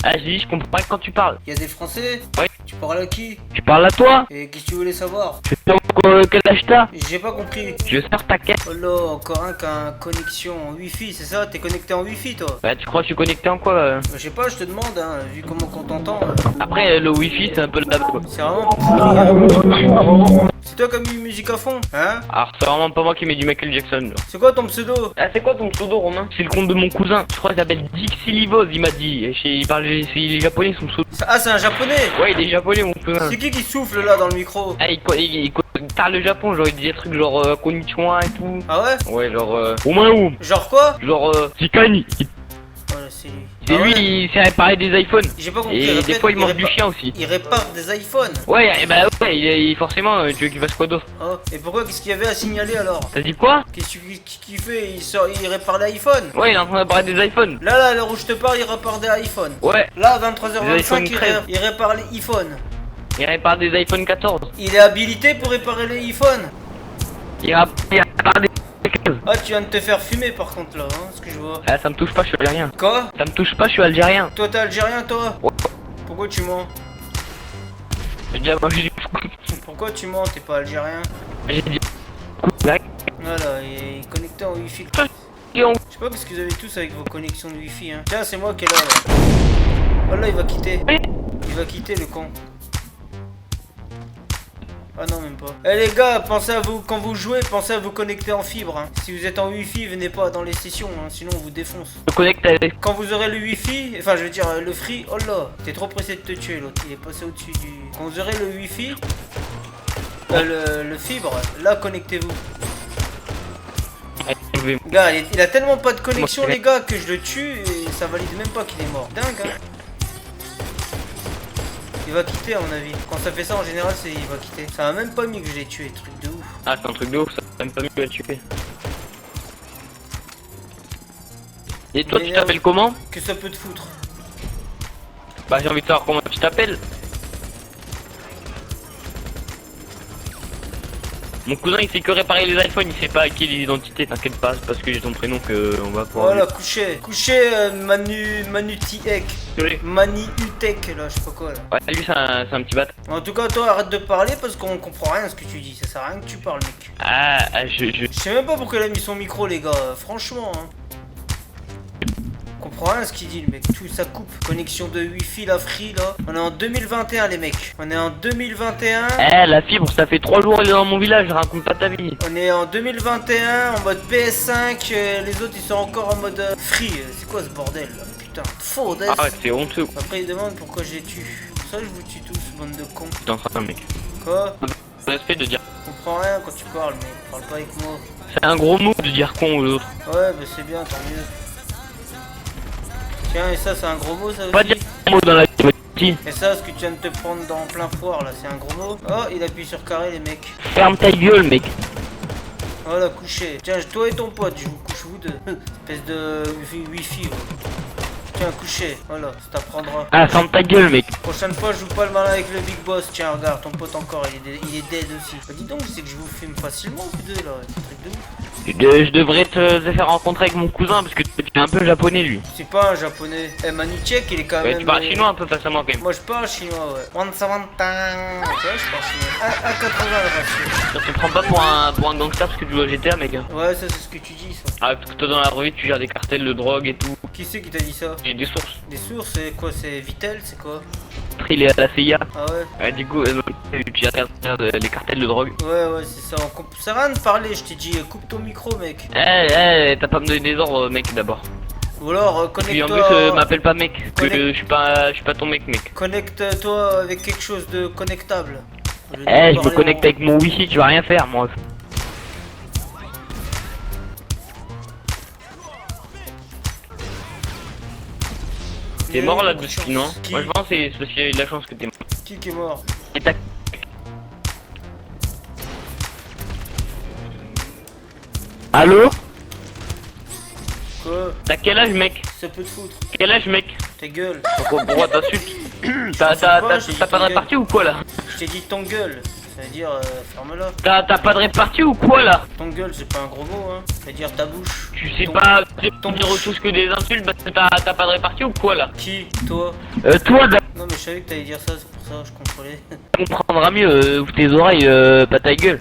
Ah, j'ai dit, je comprends pas quand tu parles. Y'a des Français? Ouais. Tu parles à qui? Tu parles à toi? Et qu'est-ce que tu voulais savoir? Je sais quel âge t'as? J'ai pas compris. Je sers ta caisse. Oh là, encore un qui a une connexion en wifi, c'est ça? T'es connecté en wifi toi? Bah, tu crois que je suis connecté en quoi Bah, je sais pas, je te demande, hein, vu comment qu'on t'entend. Après, le wifi, c'est un peu le dab, quoi. C'est vraiment pourri, hein. C'est toi qui as mis musique à fond, hein? Alors, c'est vraiment pas moi qui mets du Michael Jackson, là. C'est quoi ton pseudo? Ah, c'est quoi ton pseudo, Romain? C'est le compte de mon cousin. Je crois qu'il s'appelle Dixie Livos, il m'a dit. Il parle, les japonais, son pseudo. Ah, c'est un japonais? Ouais, il est japonais, mon cousin. C'est qui souffle là dans le micro? Ah, il parle le Japon, genre il dit des trucs genre konnichiwa et tout. Ah ouais? Ouais, genre Omaou. Genre quoi? Genre Sikani. Voilà, c'est lui. C'est Ah lui, ouais? il sait réparer des iPhones. J'ai pas compris. Et des répète, fois, il mange du chien aussi. Il répare des iPhones. Ouais, et bah ouais, forcément, tu veux qu'il fasse quoi d'autre? Oh, et pourquoi? Qu'est-ce qu'il y avait à signaler alors? T'as dit quoi? Qu'est-ce qu'il fait? Il répare l'iPhone. Ouais, il est en train de réparer des iPhones. Là, à l'heure où je te parle, il répare des iPhones. Ouais, Là, à Des 23h25, iPhone 13. il répare les iPhones. il répare des iPhone 14. Il est habilité pour réparer les iPhones. Il répare des 15. Ah, tu viens de te faire fumer par contre là, hein, ce que je vois. Ah, ça me touche pas, je suis algérien. Quoi? Ça me touche pas, je suis algérien. Toi, t'es algérien, toi? Ouais. Pourquoi tu mens? J'ai déjà mangé Pourquoi tu mens? T'es pas algérien? J'ai dit direct. Voilà, il est connecté en wifi. Et on- Je sais pas ce que vous avez tous avec vos connexions de wifi, hein. Tiens, c'est moi qui est là, là. Oh là, il va quitter. Il va quitter le con. Ah non, même pas. Eh les gars, pensez à vous, quand vous jouez, pensez à vous connecter en fibre, hein. Si vous êtes en wifi, venez pas dans les sessions, hein, sinon on vous défonce. Je me connecte avec. Quand vous aurez le wifi, enfin je veux dire le free, oh là, t'es trop pressé de te tuer l'autre, il est passé au-dessus du... Quand vous aurez le wifi, le fibre, là connectez-vous. Gars, il a tellement pas de connexion les gars que je le tue et ça valide même pas qu'il est mort. Dingue hein. Il va quitter à mon avis. Quand ça fait ça en général c'est il va quitter. Ça m'a même pas mis que je l'ai tué, truc de ouf. Ah, c'est un truc de ouf, ça m'a même pas mis que la tuer. Et toi, Mais tu t'appelles comment? Que ça peut te foutre. Bah, j'ai envie de savoir comment tu t'appelles. Mon cousin il fait que réparer les iPhones, il sait pas à qui les identités, t'inquiète pas, c'est parce que j'ai ton prénom que on va pouvoir. Voilà, couché. Couché Manu Tiek. Désolé. Mani Utek là, je sais pas quoi là. Ouais, lui c'est un petit bâtard. En tout cas, toi, arrête de parler parce qu'on comprend rien à ce que tu dis. Ça sert à rien que tu parles, mec. Je Je sais même pas pourquoi il a mis son micro, les gars. Franchement, hein. On comprend rien à ce qu'il dit, le mec. Tout ça coupe. Connexion de wifi, la free, là. On est en 2021, les mecs. On est en 2021. Eh, la fibre, ça fait 3 jours, elle est dans mon village, raconte pas ta vie. On est en 2021, en mode PS5. Les autres, ils sont encore en mode free. C'est quoi ce bordel, là? Putain, faux, death. Ah ouais, c'est honteux. Après, ils demandent pourquoi je les tue. Ça, je vous tue tous, bande de cons. Putain, ça, mec. Quoi? Respect de dire. Je comprends rien quand tu parles, mec. Parle pas avec moi. C'est un gros mot de dire con aux autres. Ouais, bah c'est bien, tant mieux. Tiens, et ça, c'est un gros mot, ça Pas aussi? dire un mot dans la vie. Et ça, ce que tu viens de te prendre dans plein foire, là, c'est un gros mot? Oh, il appuie sur carré, les mecs. Ferme ta gueule, mec. Voilà, couché. Tiens, toi et ton pote, je vous couche vous deux. Espèce de wifi, ouais. Tiens, couché. Voilà, ça t'apprendra. Ah, ferme ta gueule, mec. Prochaine fois, je joue pas le malin avec le big boss. Tiens, regarde, ton pote encore, il est dead aussi. Bah, dis donc, c'est que je vous filme facilement, vous deux, là. C'est un truc de ouf. Je devrais te faire rencontrer avec mon cousin parce que tu es un peu japonais, lui. C'est pas un japonais. Eh, Manichek, il est quand Ouais, même. tu parles chinois un peu face à moi quand même. Moi, je parle chinois, ouais. Wansa wantang. Tu vois, je parle chinois. 1,80 le ratio. Ça te prend pas pour un gangster parce que tu joues à GTA, mec. Ouais, ça, c'est ce que tu dis, ça. Ah, parce que toi dans la rue, tu gères des cartels de drogue et tout. Qui c'est qui t'a dit ça? J'ai des sources. Des sources, c'est quoi? C'est Vitel, c'est quoi? Il est à la CIA. Ah ouais? Ouais, du coup, tu gères les cartels de drogue. Ouais, c'est ça. C'est rien de parler, je t'ai dit, coupe ton micro, mec. T'as pas me donné des ordres, mec, d'abord. Ou alors, Puis en plus, connecte-toi. m'appelle pas mec, parce que je suis pas ton mec, mec. Connecte-toi avec quelque chose de connectable. Je me connecte avec mon wifi, tu vas rien faire, moi. T'es mort là depuis, non? Qui? Moi je pense que c'est parce qu'il y a eu de la chance que t'es mort. Qui est mort? Et t'as... Allô? Quoi? T'as quel âge, mec? Ça peut te foutre. Quel âge, mec? Ta gueule. Pourquoi t'insultes? T'as j'ai dit pas de ta répartie ou quoi là? Je t'ai dit ton gueule. Ça veut dire ferme-la. T'as pas de répartie ou quoi là? Ton gueule, c'est pas un gros mot, hein. Ça veut dire ta bouche. Tu sais Ton- pas ton dire autre chose que des insultes parce que t'as pas de répartie ou quoi là? Qui? Toi? Toi, Non, mais je savais que t'allais dire ça, c'est pour ça, je contrôlais. tu comprendras mieux, ouvre tes oreilles, pas ta gueule.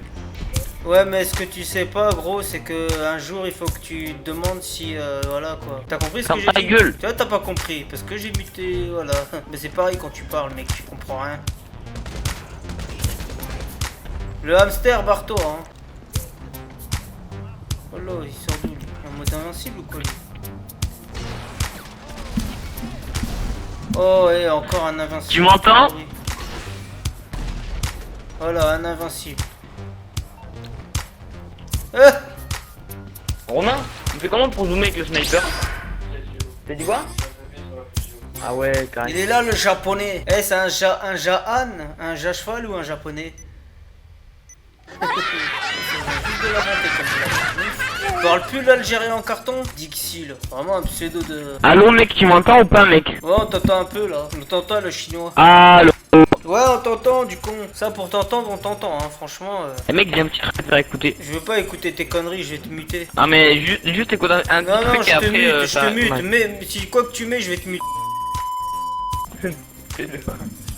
Ouais, mais ce que tu sais pas, gros, c'est que un jour il faut que tu te demandes si. Voilà quoi. T'as compris ce que Ferme j'ai ta dit? gueule. Tu vois, t'as pas compris. Parce que j'ai muté. Voilà. Mais c'est pareil quand tu parles, mec, tu comprends rien. Le hamster, barre-toi, hein. Oh là, il sort d'où lui? En mode invincible ou quoi lui? Oh, ouais, encore un invincible. Tu m'entends? Voilà, un invincible. Ah! Romain, tu fais comment pour zoomer avec le sniper? T'as dit quoi? Ah ouais, carrément. Il est là le japonais. Eh, c'est un Jaan? Un cheval ou un japonais? Juste de l'inventer comme ça. Tu parles plus l'algérien en carton? Dixie là. Vraiment un pseudo de. Allô mec, tu m'entends ou pas mec? Ouais, on t'entend un peu là. On t'entend le chinois. Allô? Ouais, on t'entend du con. Ça pour t'entendre, on t'entend, hein. Franchement. Eh mec, viens un petit truc à faire écouter. Je veux pas écouter tes conneries, je vais te muter. Ah mais juste écoute un Non, petit non, truc je et te après mute, je ça... te mute. Ouais. Mais si quoi que tu mets, je vais te muter.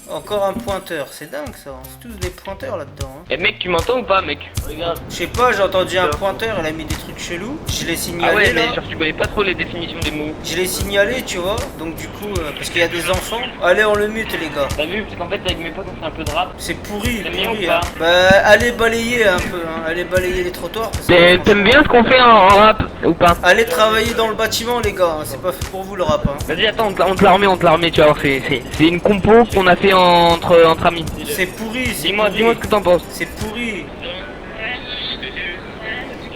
Encore un pointeur, c'est dingue ça, c'est tous des pointeurs là-dedans. Hein. Eh mec, tu m'entends ou pas mec? Regarde. Je sais pas, j'ai entendu un pointeur, il a mis des trucs chelous. Je l'ai signalé Ah ouais, là. mais genre tu connais pas trop les définitions des mots. Je l'ai signalé, tu vois. Donc du coup, parce qu'il y a des enfants. Allez, on le mute les gars. T'as vu? Parce qu'en fait avec mes potes on fait un peu de rap. C'est pourri, T'aimes bien pourri. ou pas Hein. Bah, allez balayer un peu, hein. Allez balayer les trottoirs. Parce que, T'aimes franchement, bien ce qu'on fait en rap ou pas? allez travailler dans le bâtiment les gars. C'est pas fait pour vous le rap. Hein. Vas-y attends, on te la remet, tu vas voir, c'est une compo qu'on a fait entre amis. C'est pourri. C'est Dis-moi pourri. ce que t'en penses. C'est pourri.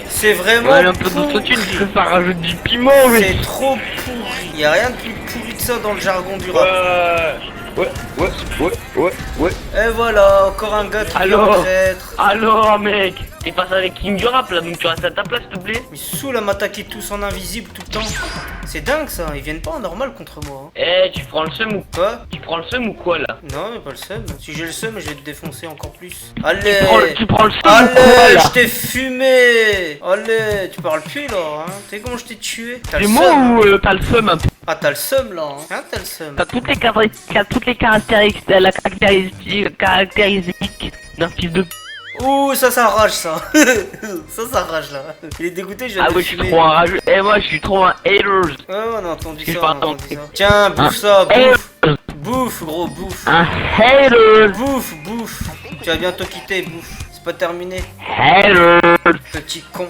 C'est vraiment Ouais, un peu pourri. d'autotune, parce que ça rajoute du piment, mais... C'est trop pourri. Y a rien de plus pourri que ça dans le jargon du rap. Ouais. Et voilà, encore un gars qui est Alors en traître. Alors mec, t'es passé avec King du rap là, donc tu restes à ta place s'il te plaît. Mais saoule à m'attaquer tous en invisible tout le temps. C'est dingue ça, ils viennent pas en normal contre moi. Hein. Eh, tu prends le seum ou Quoi? Tu prends le seum ou quoi là? Non, mais pas le seum. Si j'ai le seum, je vais te défoncer encore plus. Allez! Tu prends le seum ou quoi Allez, là? je t'ai fumé! Allez, tu parles plus là, hein? Tu sais comment je t'ai tué? T'as C'est le moi seum. ou t'as le seum un peu? Ah, t'as le seum là, hein? Hein, t'as le seum. T'as toutes les caractéristiques d'un fils de... Ouh, ça rage ça. ça rage là. Il est dégoûté, je vais Ah te ouais, je suis fumer. trop un rageux. Eh moi je suis trop un haters. Ouais, on a entendu Je ça, vais on a pas entendu ça. entendre. Tiens, bouffe ça, bouffe. Haters. Bouffe, gros, bouffe. Un haters. Bouffe. Tu vas bientôt quitter, bouffe. C'est pas terminé, Haters. petit con.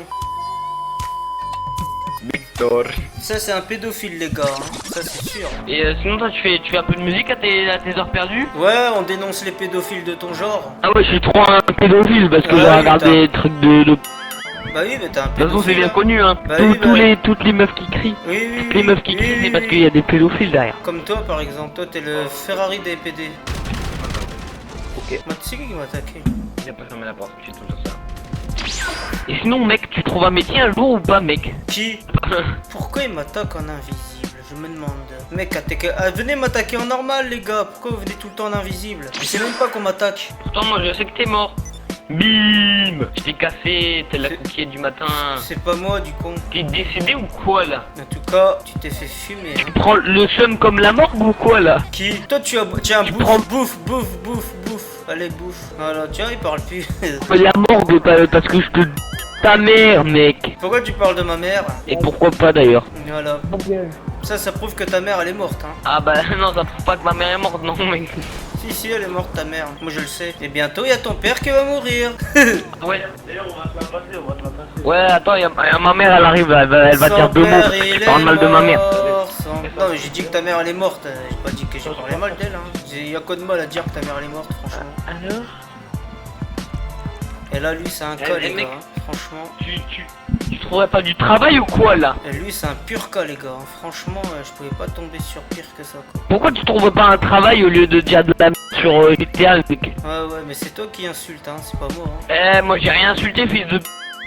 Victor. Ça, c'est un pédophile, les gars. Hein. Ça, c'est sûr. Et sinon toi tu fais un peu de musique à tes heures perdues? Ouais, on dénonce les pédophiles de ton genre. Ah ouais, je suis trop un pédophile parce que Ouais, j'ai oui, regardé des trucs de... Bah oui, mais t'es un De toute façon, c'est pédophile. bien hein. connu, hein. Bah oui, bah Toutes les meufs qui crient. Oui, oui, Toutes les meufs qui crient, c'est parce qu'il y a des pédophiles derrière. Comme toi, par exemple. Toi, t'es le Ferrari des PD. Ok. Bah, tu sais qui m'a attaqué? Il a pas fermé la porte, j'ai tout ça. Et sinon, mec, tu trouves un métier un jour ou pas, mec? Qui? Pourquoi il m'attaque en invisible? Je me demande. Mec, venez m'attaquer en normal, les gars. Pourquoi vous venez tout le temps en invisible? Je sais même pas qu'on m'attaque. Pourtant, moi, je sais que t'es mort. Bim! Je t'ai cassé, t'es la coquille du matin. C'est pas moi, du con. T'es décédé ou quoi, là? En tout cas, tu t'es fait fumer. Hein. Tu prends le seum comme la morgue ou quoi, là? Qui? Toi, tu as. Tiens, Tu bouffe, prends- bouffe. Allez, bouffe. Voilà, tiens, il parle plus. La morgue, parce que je te... Ta mère, mec! Pourquoi tu parles de ma mère? Et pourquoi pas, d'ailleurs? Voilà. Ça prouve que ta mère, elle est morte, hein. Ah bah non, ça prouve pas que ma mère est morte, non, mec. Si, elle est morte, ta mère. Moi, je le sais. Et bientôt, il y a ton père qui va mourir. Ouais. D'ailleurs, on va te la passer, Ouais, attends, y'a ma mère, elle arrive, elle va Son dire deux mots, père, parce que il je parle est mal de ma mère. mort, Non, mais j'ai dit que ta mère, elle est morte. J'ai pas dit que j'ai parlé mal d'elle, hein. Il y a quoi de mal à dire que ta mère, elle est morte, franchement. Alors? Et là, lui, c'est un cas, les mec, gars. Hein. Franchement. Tu trouverais pas du travail ou quoi, là? Et lui, c'est un pur cas, les gars. Hein. Franchement, je pouvais pas tomber sur pire que ça, quoi. Pourquoi tu trouves pas un travail au lieu de dire de la merde sur GTA, mec. Ouais, mais c'est toi qui insulte, hein, c'est pas moi. Hein. Eh, moi j'ai rien insulté, fils de...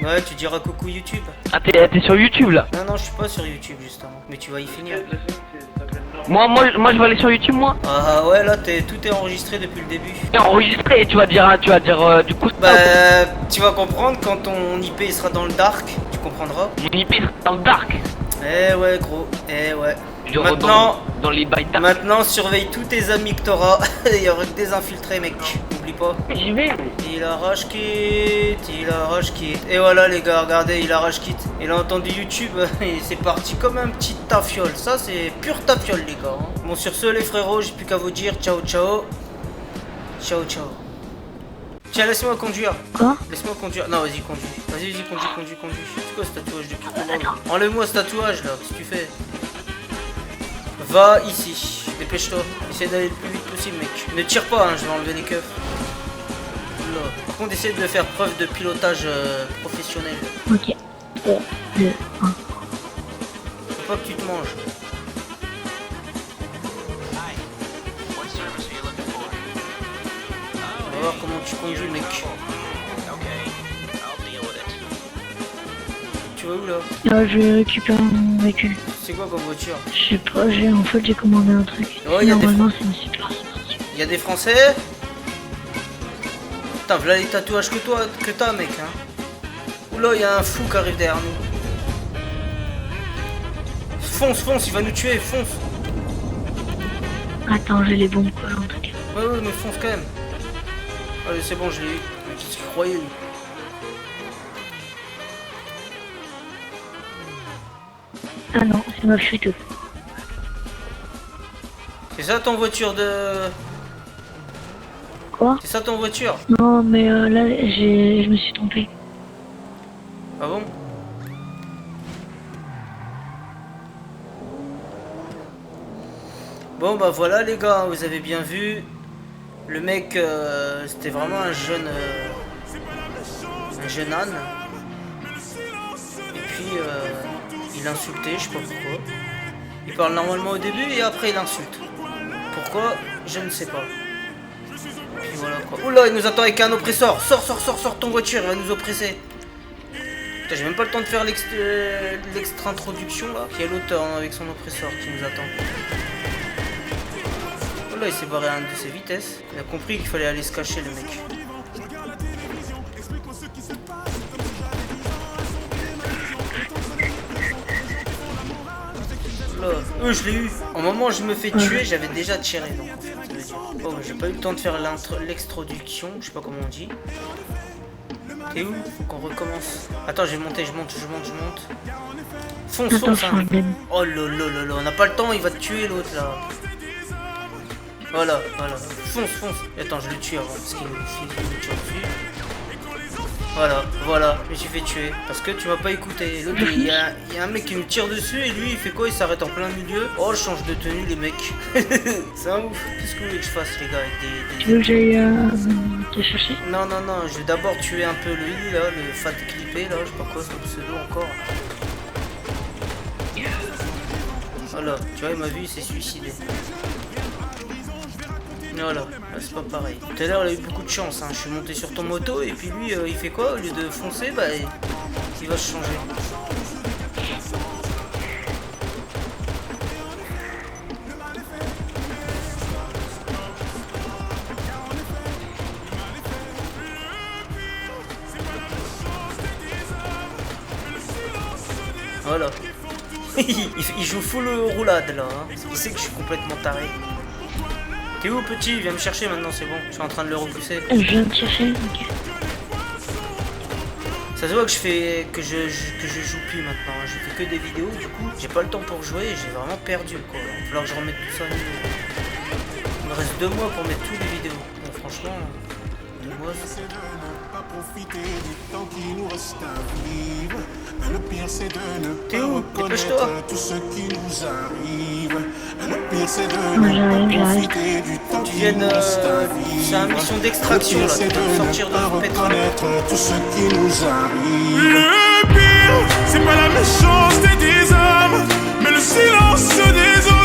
Ouais, tu diras coucou YouTube. Ah, t'es sur YouTube, là. Non, je suis pas sur YouTube, justement. Mais tu vas y finir. Moi, je vais aller sur YouTube, moi. Ah ouais, là, tout est enregistré depuis le début. Et enregistré, tu vas dire, du coup... Bah, tu vas comprendre quand ton IP il sera dans le dark, tu comprendras. Mon IP sera dans le dark. Eh ouais, gros, eh ouais. Je Maintenant, dans les bails dark. maintenant, surveille tous tes amis que t'auras. Il y aura que des infiltrés, mec. N'oublie pas. J'y vais. Il a rage quitte. Et voilà, les gars, regardez, il a rage quitte. Il a entendu YouTube et c'est parti comme un petit tafiole. Ça, c'est pur tafiole, les gars. Hein. Bon, sur ce, les frérots, j'ai plus qu'à vous dire ciao, ciao. Ciao, ciao. Tiens, laisse-moi conduire. Quoi? Laisse-moi conduire. Non, vas-y, conduis. Vas-y, conduis. C'est quoi ce tatouage de Kiko? Enlève-moi ce tatouage là, qu'est-ce que tu fais? Va ici, dépêche-toi. Essaie d'aller le plus vite possible, mec. Ne tire pas, hein, je vais enlever les keufs. Là. Par contre, essaie de faire preuve de pilotage professionnel. Ok. 2, 1. Faut pas que tu te manges. On va voir comment tu conduis, mec. Tu vas où là? Là, je récupère mon véhicule. C'est quoi comme voiture? Je sais pas, j'ai commandé un truc. Ouais, y a Normalement, c'est une super sportive. Y'a des Français? Putain, voilà les tatouages que t'as, mec. Hein. Oula, y'a un fou qui arrive derrière nous. Fonce, il va nous tuer, fonce. Attends, j'ai les bombes quoi en tout cas. Ouais, mais fonce quand même. Allez, c'est bon, je l'ai eu. Mais qu'est-ce qu'il croyait, lui? Ah non, c'est ma fuite. C'est ça ton voiture de... Quoi? C'est ça ton voiture? Non, mais là, je me suis trompé. Ah bon? Bon bah voilà les gars, vous avez bien vu. Le mec, c'était vraiment un jeune âne. Et puis, il insultait, je sais pas pourquoi. Il parle normalement au début et après il insulte. Pourquoi? Je ne sais pas. Et puis voilà quoi. Oula, il nous attend avec un oppresseur. Sors ton voiture, il va nous oppresser. Putain, j'ai même pas le temps de faire l'extra introduction là. Il y a l'auteur avec son oppresseur qui nous attend. Oh là, il s'est barré à une de ses vitesses. Il a compris qu'il fallait aller se cacher, le mec. Là, je l'ai eu. Au moment où je me fais tuer, j'avais déjà tiré. Donc, en fait, ça veut dire. Oh, j'ai pas eu le temps de faire l'extroduction. Je sais pas comment on dit. T'es où? Faut qu'on recommence. Attends, je monte. Fonce, hein. Oh là, on n'a pas le temps, il va te tuer l'autre là. Voilà. Fonce. Attends, je le tue avant parce qu'il me tire dessus. Voilà, je me suis fait tuer. Parce que tu m'as pas écouté. L'autre, il y a un mec qui me tire dessus et lui, il fait quoi? Il s'arrête en plein milieu. Oh, je change de tenue, les mecs. C'est un ouf. Qu'est-ce que vous voulez que je fasse, les gars, avec des... Tu veux que j'aille te chercher? Non, je vais d'abord tuer un peu lui, là, le fat clippé, là, je sais pas quoi, son pseudo encore. Voilà, tu vois, il m'a vu, il s'est suicidé. Voilà, là c'est pas pareil. Tout à l'heure il a eu beaucoup de chance, hein. Je suis monté sur ton moto et puis lui il fait quoi? Au lieu de foncer, bah il va se changer. Voilà. il joue full roulade là, hein. Il sait que je suis complètement taré. T'es où petit? Viens me chercher maintenant, c'est bon. Je suis en train de le repousser. Je viens te chercher, ok. Ça se voit que je joue plus maintenant. Je fais que des vidéos, du coup j'ai pas le temps pour jouer et j'ai vraiment perdu quoi. Il va falloir que je remette tout ça à niveau. Il me reste 2 mois pour mettre toutes les vidéos. Donc franchement, 2 mois c'est... T'es où? Dépêche-toi. J'arrive. Tu viennes... c'est une mission d'extraction là, tu dois sortir de pétrole. Le pire, c'est pas la méchanceté des hommes, mais le silence des autres.